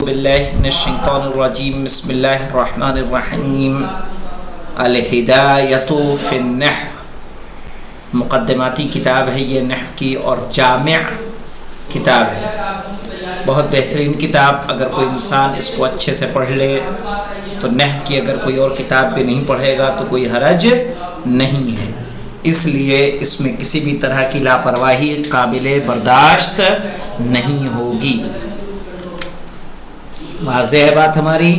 باللہ من الشیطان الرجیم بسم اللہ الرحمن الرحیم الہدایۃ فی النحو مقدماتی کتاب ہے یہ نحو کی اور جامع کتاب ہے، بہت بہترین کتاب۔ اگر کوئی انسان اس کو اچھے سے پڑھ لے تو نحو کی اگر کوئی اور کتاب بھی نہیں پڑھے گا تو کوئی حرج نہیں ہے، اس لیے اس میں کسی بھی طرح کی لاپرواہی قابل برداشت نہیں ہوگی۔ واضح ہے بات ہماری؟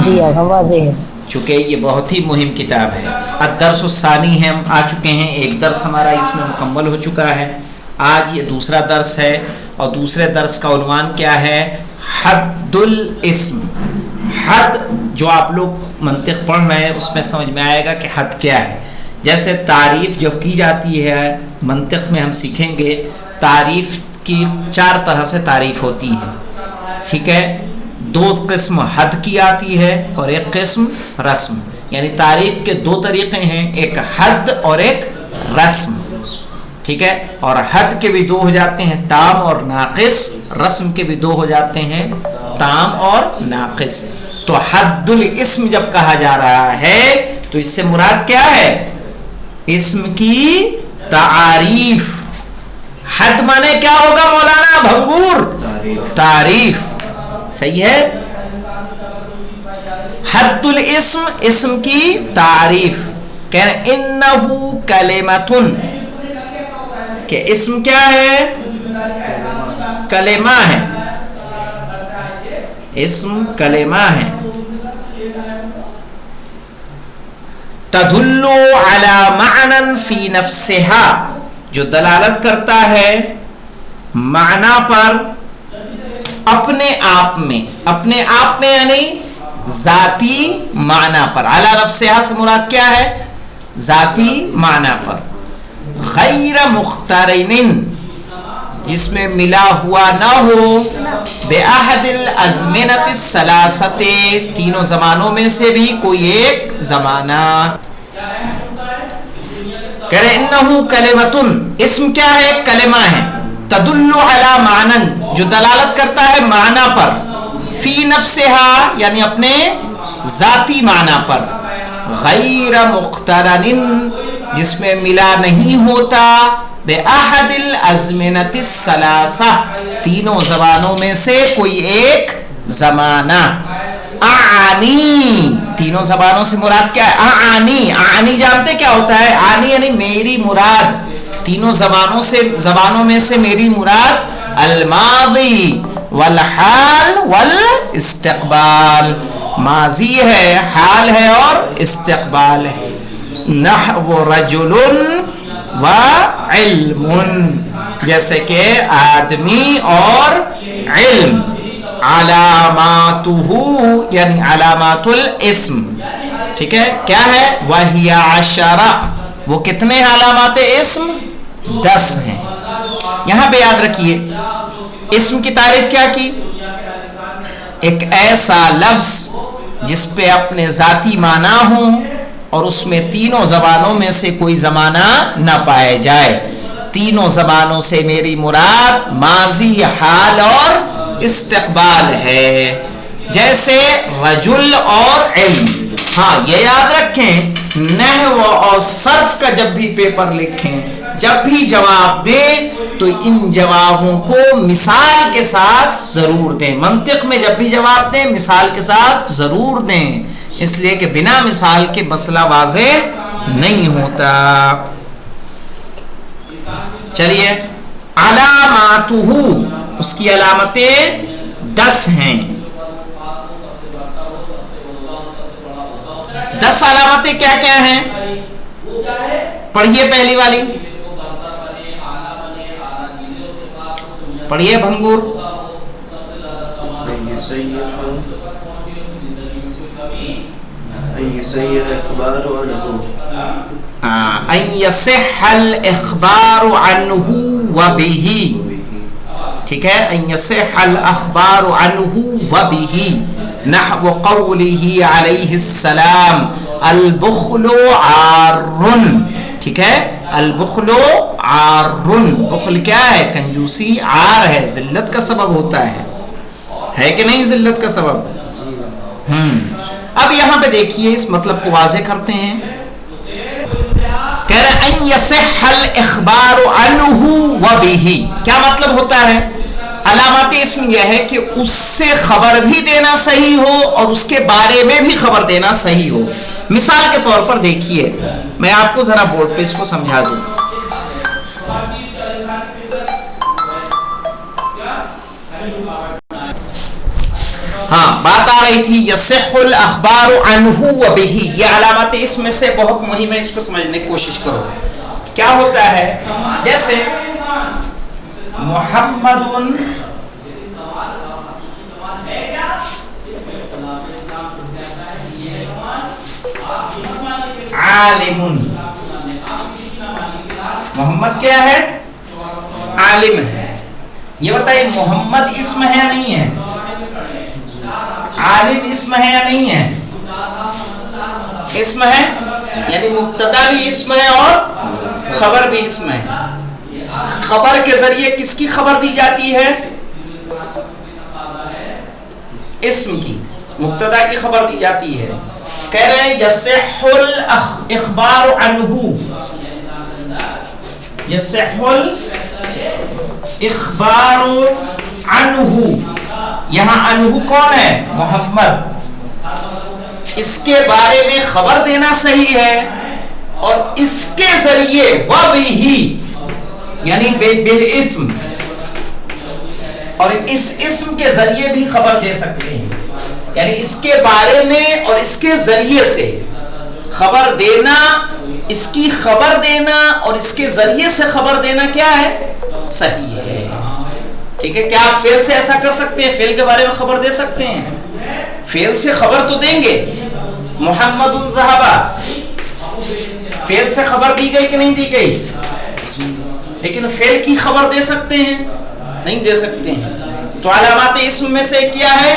جی واضح ہے، چونکہ یہ بہت ہی مہم کتاب ہے۔ الدرس الثانی ہے، ہم آ چکے ہیں، ایک درس ہمارا اس میں مکمل ہو چکا ہے، آج یہ دوسرا درس ہے اور دوسرے درس کا عنوان کیا ہے؟ حد الاسم۔ حد جو آپ لوگ منطق پڑھ رہے ہیں اس میں سمجھ میں آئے گا کہ حد کیا ہے۔ جیسے تعریف جب کی جاتی ہے منطق میں ہم سیکھیں گے، تعریف کی 4 طرح سے تعریف ہوتی ہے، ٹھیک ہے؟ 2 قسم حد کی آتی ہے اور ایک قسم رسم، یعنی تعریف کے 2 طریقے ہیں، ایک حد اور ایک رسم، ٹھیک ہے؟ اور حد کے بھی 2 ہو جاتے ہیں، تام اور ناقص، رسم کے بھی 2 ہو جاتے ہیں، تام اور ناقص۔ تو حد الاسم جب کہا جا رہا ہے تو اس سے مراد کیا ہے؟ اسم کی تعریف۔ حد مانے کیا ہوگا مولانا بھنگور؟ تعریف، صحیح ہے؟ حد الاسم، اسم کی تعریف، کہ انہو کلمتن، کہ اسم کیا ہے؟ کلمہ ہے، اسم کلمہ ہے۔ تدل علی معنی فی نفسہا، جو دلالت کرتا ہے معنی پر اپنے آپ میں، اپنے آپ میں یعنی ذاتی معنی پر۔ علی نفسہا سے مراد کیا ہے؟ ذاتی معنی پر۔ غیر مقترن، جس میں ملا ہوا نہ ہو، بأحد الازمنۃ الثلاثۃ، 3 زمانوں میں سے بھی کوئی ایک زمانہ۔ کہہ رہے انہو کلمتن، اسم کیا ہے؟ کلمہ ہے، تدل علی معنی، جو دلالت کرتا ہے معنی پر، فی نفسہا یعنی اپنے ذاتی معنی پر، غیر مقترن، جس میں ملا نہیں ہوتا، بأحد الازمنۃ الثلاثہ، 3 زمانوں میں سے کوئی ایک زمانہ۔ اعنی، 3 زبانوں سے مراد کیا ہے؟ اعنی، اعنی جانتے کیا ہوتا ہے؟ اعنی یعنی میری مراد، 3 زبانوں میں سے میری مراد الماضی والحال والاستقبال، ماضی ہے، حال ہے اور استقبال ہے۔ نحو رجل وعلم، جیسے کہ آدمی اور علم۔ علاماتہ یعنی علامات الاسم، ٹھیک ہے؟ کیا ہے؟ وہی 10، وہ کتنے علامات اسم؟ 10 ہیں۔ یہاں پہ یاد رکھیے اسم کی تعریف کیا کی؟ ایک ایسا لفظ جس پہ اپنے ذاتی معنی ہوں اور اس میں 3 زبانوں میں سے کوئی زمانہ نہ پائے جائے۔ 3 زبانوں سے میری مراد ماضی، حال اور استقبال ہے، جیسے رجل اور علم۔ ہاں یہ یاد رکھیں، نحو اور صرف کا جب بھی پیپر لکھیں، جب بھی جواب دیں تو ان جوابوں کو مثال کے ساتھ ضرور دیں۔ منطق میں جب بھی جواب دیں مثال کے ساتھ ضرور دیں، اس لیے کہ بنا مثال کے مسئلہ واضح نہیں ہوتا۔ چلیے، علاماتہ، اس کی علامتیں 10 ہیں۔ 10 علامتیں کیا کیا ہیں؟ پڑھیے پہلی والی، پڑھیے بھنگور۔ ان یصح الاخبار عنہ وبہ، ٹھیک ہے؟ ان یصح الاخبار عنہ وبہ، نحو قولہ علیہ السلام البخل عار، ٹھیک ہے؟ البخل عار، بخل کیا ہے؟ کنجوسی، عار ہے، ذلت کا سبب ہوتا ہے۔ ہے کہ نہیں ذلت کا سبب؟ اب یہاں پہ دیکھیے اس مطلب کو واضح کرتے ہیں. کہہ رہے ان یصح الاخبار عنہ وبہ، کیا مطلب ہوتا ہے؟ علامات اسم یہ ہے کہ اس سے خبر بھی دینا صحیح ہو اور اس کے بارے میں بھی خبر دینا صحیح ہو. مثال کے طور پر دیکھیے، میں آپ کو ذرا بورڈ پہ اس کو سمجھا دوں. ہاں بات آ رہی تھی یصح الاخبار عنہ وبہ، یہ علامات اسم میں سے بہت مہم ہے، اس کو سمجھنے کی کوشش کرو. کیا ہوتا ہے؟ جیسے محمد عالم، محمد کیا ہے؟ عالم ہے. یہ بتائیے محمد اسم ہے یا نہیں ہے؟ عالم اسم ہے یا نہیں ہے؟ اسم ہے، یعنی مبتدا بھی اسم ہے اور خبر بھی اسم ہے. خبر کے ذریعے کس کی خبر دی جاتی ہے؟ اسم کی. مبتدا کی خبر دی جاتی ہے. کہہ رہے ہیں یصح الاخبار عنہ، یصح الاخبار عنہ. یہاں عنہ کون ہے؟ محمد. اس کے بارے میں خبر دینا صحیح ہے اور اس کے ذریعے وبہ یعنی بالاسم، اور اس اسم کے ذریعے بھی خبر دے سکتے ہیں. یعنی اس کے بارے میں اور اس کے ذریعے سے خبر دینا، اس کی خبر دینا اور اس کے ذریعے سے خبر دینا کیا ہے؟ صحیح ہے. ٹھیک ہے. کیا آپ فعل سے ایسا کر سکتے ہیں؟ فعل کے بارے میں خبر دے سکتے ہیں؟ فعل سے خبر تو دیں گے. محمد ذهب، فعل سے خبر دی گئی کہ نہیں دی گئی؟ لیکن فعل کی خبر دے سکتے ہیں؟ نہیں دے سکتے ہیں. تو علامات اسم میں سے کیا ہے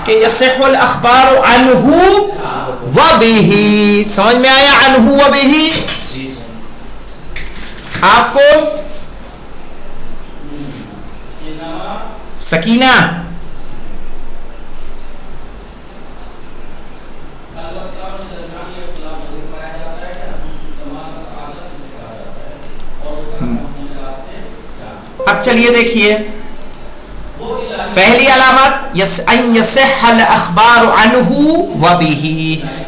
کہ یصح الاخبار عنہ وبہ. سمجھ میں آیا؟ عنہ وبہ. آپ کو سکینہ اب چلیے دیکھیے پہلی علامت ان یصح الاخبار عنہ وبہ،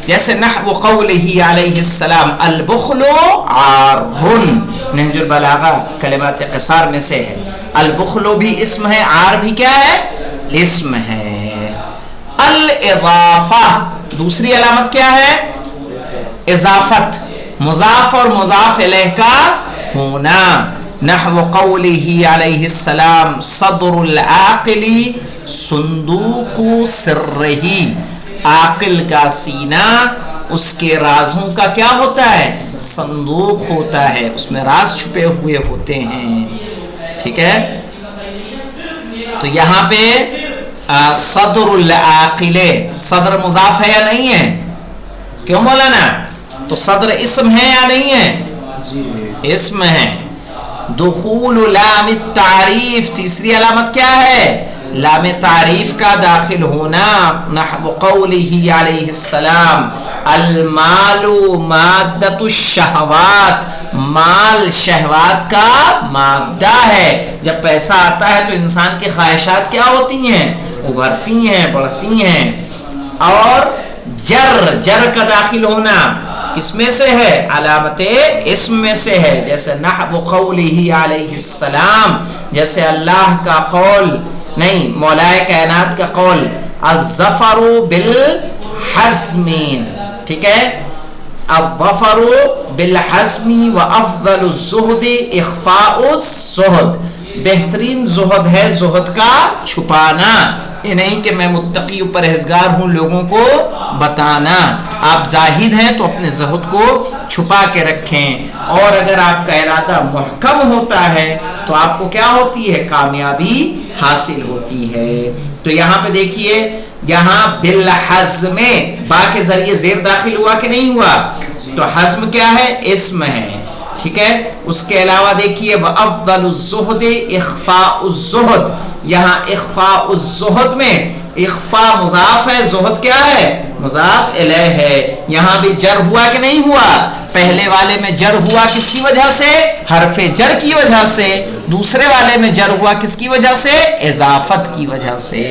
جیسے نحو قولہ علیہ السلام البخل عار. نہج البلاغہ کلمات قصار میں سے ہے. البخل بھی اسم ہے، عار بھی کیا ہے؟ اسم ہے. الاضافہ دوسری علامت کیا ہے؟ اضافت، مضاف اور مضاف الیہ کا ہونا. نحو قولہ علیہ السلام صدر العاقل صندوق سرہ، عاقل کا سینہ اس کے رازوں کا کیا ہوتا ہے؟ صندوق ہوتا ہے، اس میں راز چھپے ہوئے ہوتے ہیں. ٹھیک ہے. تو یہاں پہ صدر العاقل، صدر مضاف ہے یا نہیں ہے؟ کیوں مولانا؟ تو صدر اسم ہے یا نہیں ہے؟ اسم ہے. دخول لام التعریف تیسری علامت کیا ہے؟ لام تعریف کا داخل ہونا. نحو قولہ علیہ السلام المال مادۃ الشہوات، مال شہوات کا مادہ ہے. جب پیسہ آتا ہے تو انسان کی خواہشات کیا ہوتی ہیں؟ ابھرتی ہیں، بڑھتی ہیں. اور جر کا داخل ہونا کس میں سے ہے؟ علامت اسم میں سے ہے. جیسے نحو قولہ علیہ السلام، جیسے اللہ کا قول نہیں، مولائے کائنات کا قول الظفر بالحزم. ٹھیک ہے. الظفر بالحزم وافضل الزہد اخفاء الزہد، بہترین زہد ہے زہد کا چھپانا. یہ نہیں کہ میں متقی و پرہیزگار ہوں لوگوں کو بتانا. آپ زاہد ہیں تو اپنے زہد کو چھپا کے رکھیں. اور اگر آپ کا ارادہ محکم ہوتا ہے تو آپ کو کیا ہوتی ہے؟ کامیابی حاصل ہوتی ہے. تو یہاں پہ دیکھیے، یہاں بالحزم با کے ذریعے زیر داخل ہوا کہ نہیں ہوا؟ تو حزم کیا ہے؟ اسم ہے. ٹھیک ہے. اس کے علاوہ دیکھیے وافضل الزہد اخفاء الزہد. یہاں اخفاء الزہد میں اخفاء مضاف ہے، زہد کیا ہے؟ مضاف الیہ ہے. یہاں بھی جر ہوا کہ نہیں ہوا؟ پہلے والے میں جر ہوا کس کی وجہ سے؟ حرف جر کی وجہ سے. دوسرے والے میں جر ہوا کس کی وجہ سے؟ اضافت کی وجہ سے.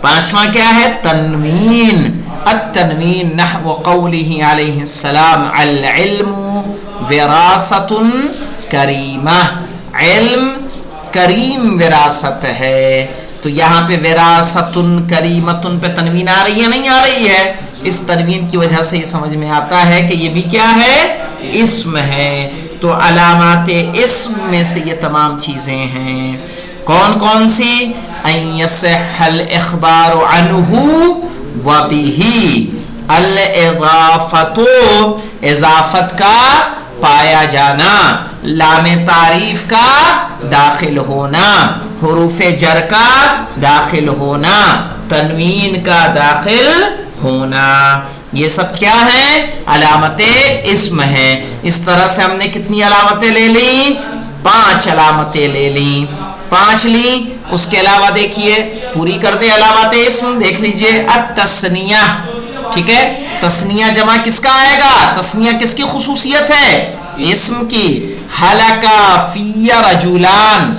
پانچواں کیا ہے؟ تنوین. التنوین نحو قوله علیہ السلام العلم وراثۃ کریمہ. علم کریم وراثت ہے. تو یہاں پہ وراثۃ کریمۃ پہ تنوین آ رہی ہے نہیں آ رہی ہے؟ اس تنوین کی وجہ سے یہ سمجھ میں آتا ہے کہ یہ بھی کیا ہے؟ اسم ہے. تو علامات اسم میں سے یہ تمام چیزیں ہیں. کون کون سی؟ ان یصح الاخبار عنہ وبہ. الاضافۃ اضافت کا پایا جانا، لام تعریف کا داخل ہونا، حروف جر کا داخل ہونا، تنوین کا داخل ہونا، یہ سب کیا ہے؟ علامت اسم ہیں. اس طرح سے ہم نے کتنی علامتیں لے لی؟ 5 علامتیں لے لی. 5 لی. اس کے علاوہ دیکھیے پوری کر دے علامات اسم. دیکھ لیجئے التثنیہ. ٹھیک ہے، تثنیہ جمع کس کا آئے گا؟ تثنیہ کس کی خصوصیت ہے؟ اسم کی. ہلاکا فی رجلان،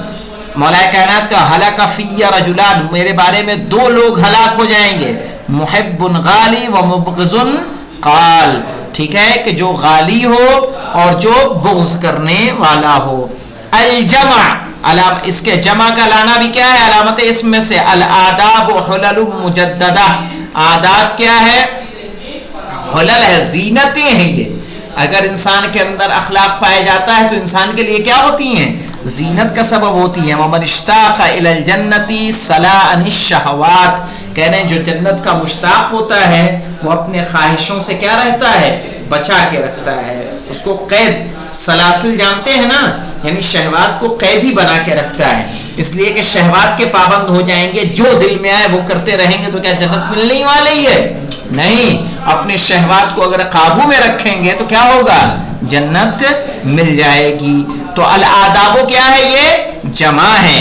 مولا کائنات کا ہلاکا فی رجلان، میرے بارے میں 2 لوگ ہلاک ہو جائیں گے. محب غالی و مبغض قال. ٹھیک ہے، کہ جو غالی ہو اور جو بغض کرنے والا ہو. الجمع، اس کے جمع کا لانا بھی کیا ہے؟ علامت اسم میں سے. الآداب حلل مجددہ. آداب کیا ہے؟ حلل ہے، زینتیں ہیں. یہ اگر انسان کے اندر اخلاق پایا جاتا ہے تو انسان کے لیے کیا ہوتی ہیں؟ زینت کا سبب ہوتی ہیں. ومن اشتاق الی الجنۃ صلا عن الشہوات. کہہ رہے ہیں جو جنت کا مشتاق ہوتا ہے وہ اپنے خواہشوں سے کیا رہتا ہے؟ بچا کے رکھتا ہے. اس کو قید، سلاسل جانتے ہیں نا، یعنی شہوات کو قیدی بنا کے رکھتا ہے. اس لیے کہ شہوات کے پابند ہو جائیں گے، جو دل میں آئے وہ کرتے رہیں گے تو کیا جنت ملنے والی ہے؟ نہیں. اپنے شہوات کو اگر قابو میں رکھیں گے تو کیا ہوگا؟ جنت مل جائے گی. تو الآداب کیا ہے؟ یہ جمع ہے.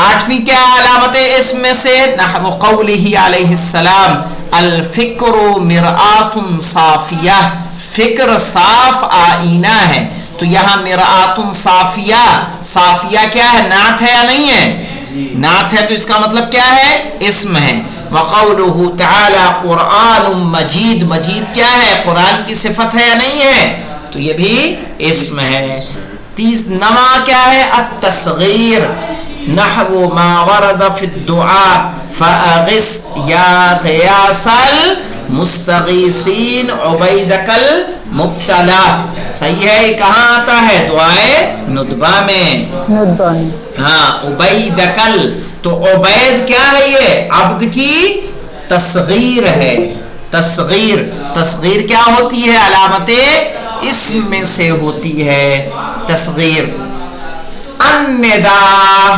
8ویں کیا علامت اسم میں سے؟ نحو قولہ علیہ السلام الفکر مرآۃ صافیہ. فکر صاف آئینہ ہے. تو یہاں مرآۃ صافیہ، صافیہ کیا ہے؟ نعت ہے یا نہیں ہے؟ نعت ہے. تو اس کا مطلب کیا ہے؟ اسم ہے. وقولہ تعالی قرآن مجید. مجید کیا ہے؟ قرآن کی صفت ہے یا نہیں ہے؟ تو یہ بھی اسم ہے. 9واں کیا ہے؟ التصغیر. نحو ما ورد فی الدعاء فاغث یا غیاث المستغیثین عبیدک المبتلا. صحیح ہے. کہاں آتا ہے؟ دعائے ندبہ میں. ہاں، عبیدکل. تو عبید کیا ہے؟ یہ عبد کی تصغیر ہے. تصغیر، تصغیر کیا ہوتی ہے؟ علامت اسم میں سے ہوتی ہے تصغیر. النداء.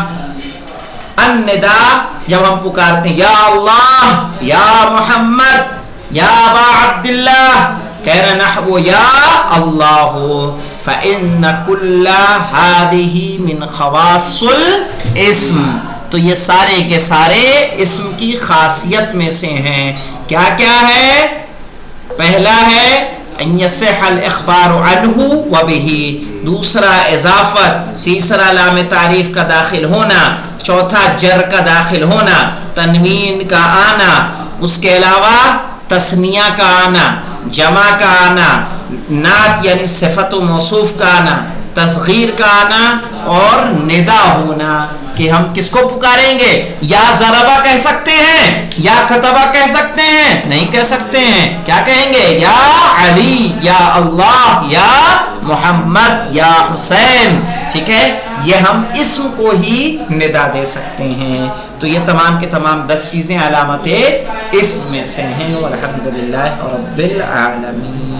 النداء جب ہم پکارتے ہیں یا اللہ، یا محمد، یا ابا عبداللہ، کہہ رہے نحو یا اللہ. فإن كل هذه من خواص الاسم. تو یہ سارے کے سارے اسم کی خاصیت میں سے ہیں. کیا کیا ہے؟ پہلا ہے ان یصح الاخبار عنہ وبہ. دوسرا اضافت. تیسرا لام تعریف کا داخل ہونا. چوتھا جر کا داخل ہونا. تنوین کا آنا. اس کے علاوہ تثنیہ کا آنا، جمع کا آنا، نعت یعنی صفت و موصوف کا آنا، تصغیر کا آنا اور ندا ہونا. کہ ہم کس کو پکاریں گے؟ یا ضربہ کہہ سکتے ہیں، یا کتبہ کہہ سکتے ہیں؟ نہیں کہہ سکتے ہیں. کیا کہیں گے؟ یا علی، یا اللہ، یا محمد، یا حسین. ٹھیک ہے، یہ ہم اسم کو ہی ندا دے سکتے ہیں. تو یہ تمام کے تمام 10 چیزیں علامت اسم میں سے ہیں. والحمدللہ رب العالمین.